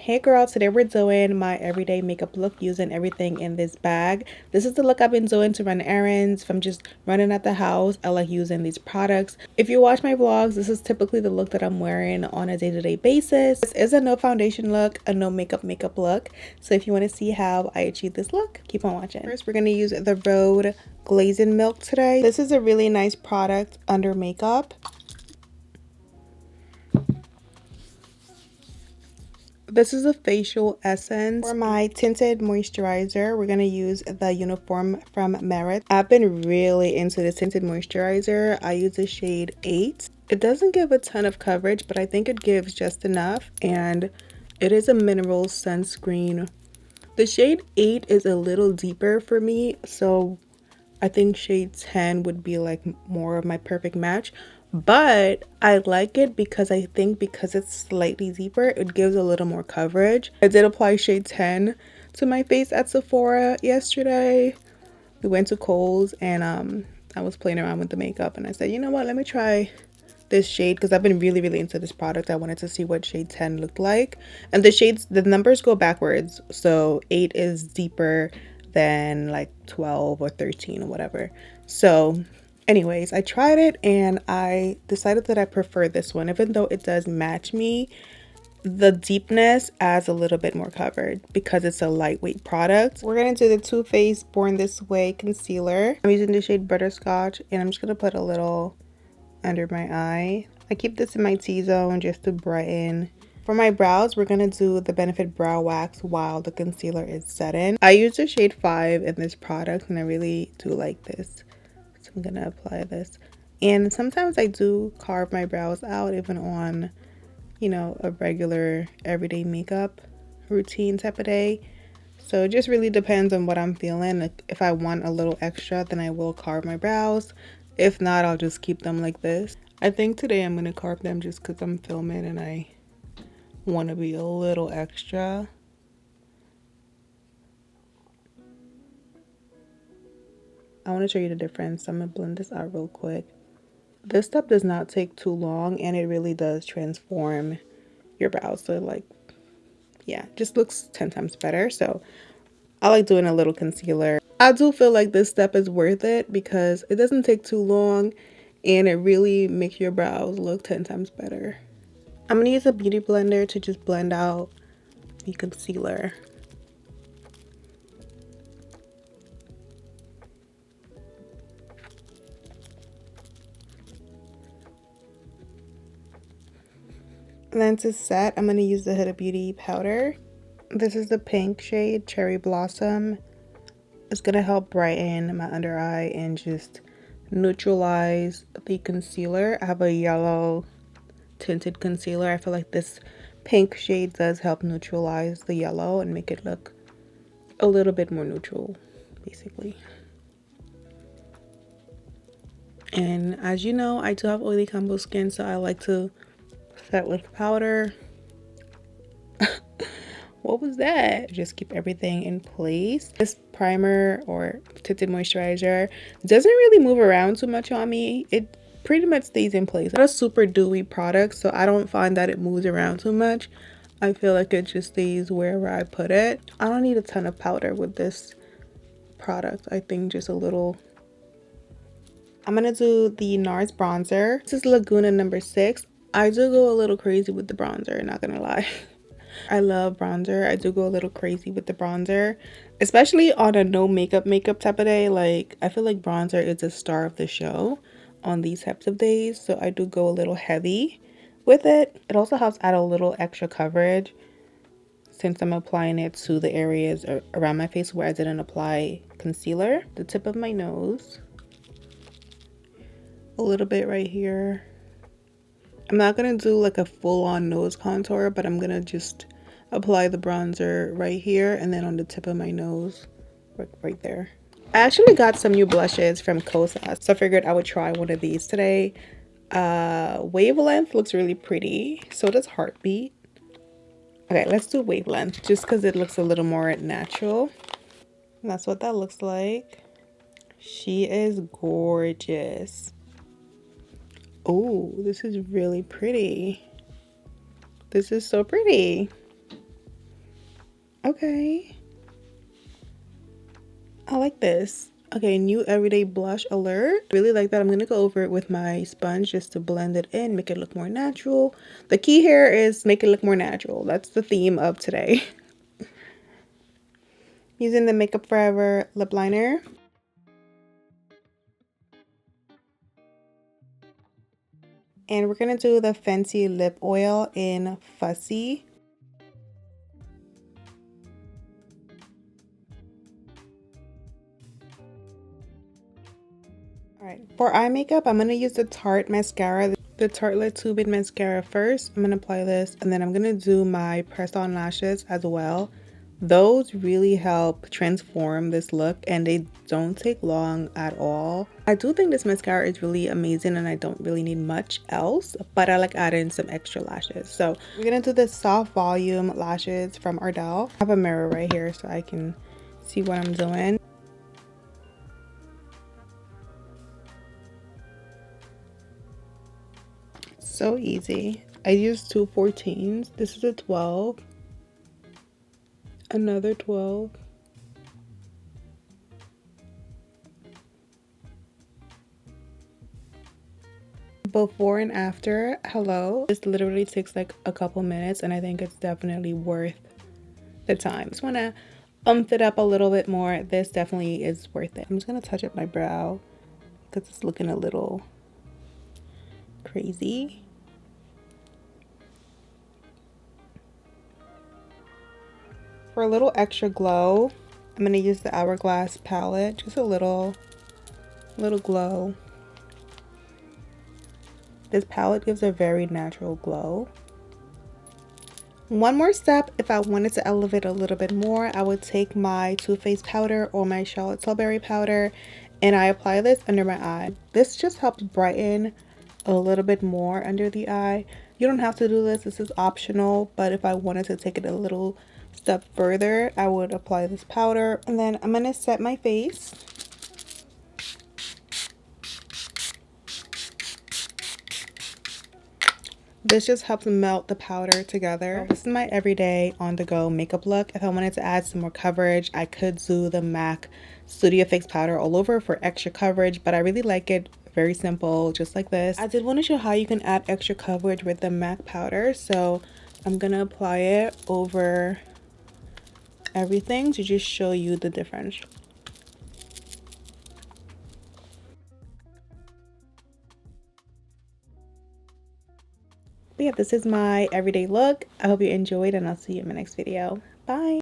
Hey girl, today we're doing my everyday makeup look using everything in this bag. This is the look I've been doing to run errands. If I'm just running at the house, I like using these products. If you watch my vlogs, this is typically the look that I'm wearing on a day-to-day basis. This is a no foundation look, a no makeup look. So if you want to see how I achieve this look, keep on watching. First, we're going to use the Rhode Glazing Milk today. This is a really nice product under makeup. This is a facial essence. For my tinted moisturizer, we're going to use the Uniform from Merit. I've been really into the tinted moisturizer. I use the shade 8. It doesn't give a ton of coverage, but I think it gives just enough. And it is a mineral sunscreen. The shade 8 is a little deeper for me, so I think shade 10 would be like more of my perfect match. But I like it because I think because it's slightly deeper, it gives a little more coverage. I did apply shade 10 to my face at Sephora yesterday. We went to Kohl's and I was playing around with the makeup and I said, you know what, let me try this shade because I've been really into this product. I wanted to see what shade 10 looked like. And the numbers go backwards. So 8 is deeper than like 12 or 13 or whatever. So anyways, I tried it and I decided that I prefer this one. Even though it does match me, the deepness adds a little bit more coverage because it's a lightweight product. We're going to do the Too Faced Born This Way concealer. I'm using the shade Butterscotch and I'm just going to put a little under my eye. I keep this in my T-zone just to brighten. For my brows, we're going to do the Benefit Brow Wax while the concealer is setting. I use the shade 5 in this product and I really do like this. So I'm going to apply this. And sometimes I do carve my brows out even on, you know, a regular everyday makeup routine type of day. So it just really depends on what I'm feeling. Like if I want a little extra, then I will carve my brows. If not, I'll just keep them like this. I think today I'm going to carve them just because I'm filming and I want to be a little extra. I want to show you the difference. I'm going to blend this out real quick. This step does not take too long and it really does transform your brows. So like, yeah, just looks 10 times better. So I like doing a little concealer. I do feel like this step is worth it because it doesn't take too long and it really makes your brows look 10 times better. I'm going to use a beauty blender to just blend out the concealer. And then to set, I'm going to use the Huda Beauty powder. This is the pink shade, Cherry Blossom. It's going to help brighten my under eye and just neutralize the concealer. I have a yellow tinted concealer. I feel like this pink shade does help neutralize the yellow and make it look a little bit more neutral, basically. And as you know, I do have oily combo skin, so I like to set with powder. What was that? Just keep everything in place. This primer or tinted moisturizer doesn't really move around too much on me. It pretty much stays in place. It's not a super dewy product, so I don't find that it moves around too much. I feel like it just stays wherever I put it. I don't need a ton of powder with this product. I think just a little. I'm gonna do the NARS bronzer. This is Laguna number 6. I do go a little crazy with the bronzer, not gonna lie. I love bronzer. I do go a little crazy with the bronzer, especially on a no makeup type of day. Like I feel like bronzer is the star of the show on these types of days, so I do go a little heavy with it. It also helps add a little extra coverage since I'm applying it to the areas around my face where I didn't apply concealer. The tip of my nose, a little bit right here. I'm not gonna do like a full-on nose contour, but I'm gonna just apply the bronzer right here and then on the tip of my nose, right there. I actually got some new blushes from Kosas, so I figured I would try one of these today. Wavelength looks really pretty. So does Heartbeat. Okay, let's do Wavelength just because it looks a little more natural. And that's what that looks like. She is gorgeous. Oh, this is really pretty. This is so pretty. Okay. I like this. Okay, new everyday blush alert. Really like that. I'm gonna go over it with my sponge just to blend it in, make it look more natural. The key here is make it look more natural. That's the theme of today. Using the Makeup Forever lip liner. And we're gonna do the Fenty lip oil in Fussy. Alright, for eye makeup, I'm gonna use the Tarte mascara, the Tartelette Tube in mascara first. I'm gonna apply this, and then I'm gonna do my press-on lashes as well. Those really help transform this look, and they don't take long at all. I do think this mascara is really amazing, and I don't really need much else, but I like adding some extra lashes. So we're gonna do the soft volume lashes from Ardell. I have a mirror right here so I can see what I'm doing. So easy. I used two 14s. This is a 12. Another 12. Before and after, hello. This literally takes like a couple minutes, and I think it's definitely worth the time. Just want to it up a little bit more. This definitely is worth it. I'm just going to touch up my brow because it's looking a little crazy. For a little extra glow, I'm going to use the Hourglass palette. Just a little glow. This palette gives a very natural glow. One more step, if I wanted to elevate a little bit more, I would take my Too Faced powder or my Charlotte Tilbury powder, and I apply this under my eye. This just helps brighten a little bit more under the eye. You don't have to do this, this is optional, but if I wanted to take it a little step further, I would apply this powder. And then I'm gonna set my face. This just helps melt the powder together. This is my everyday on-the-go makeup look. If I wanted to add some more coverage, I could do the MAC Studio Fix powder all over for extra coverage, but I really like it very simple, just like this. I did want to show how you can add extra coverage with the MAC powder, so I'm gonna apply it over everything to just show you the difference. But yeah, this is my everyday look. I hope you enjoyed, and I'll see you in my next video. Bye.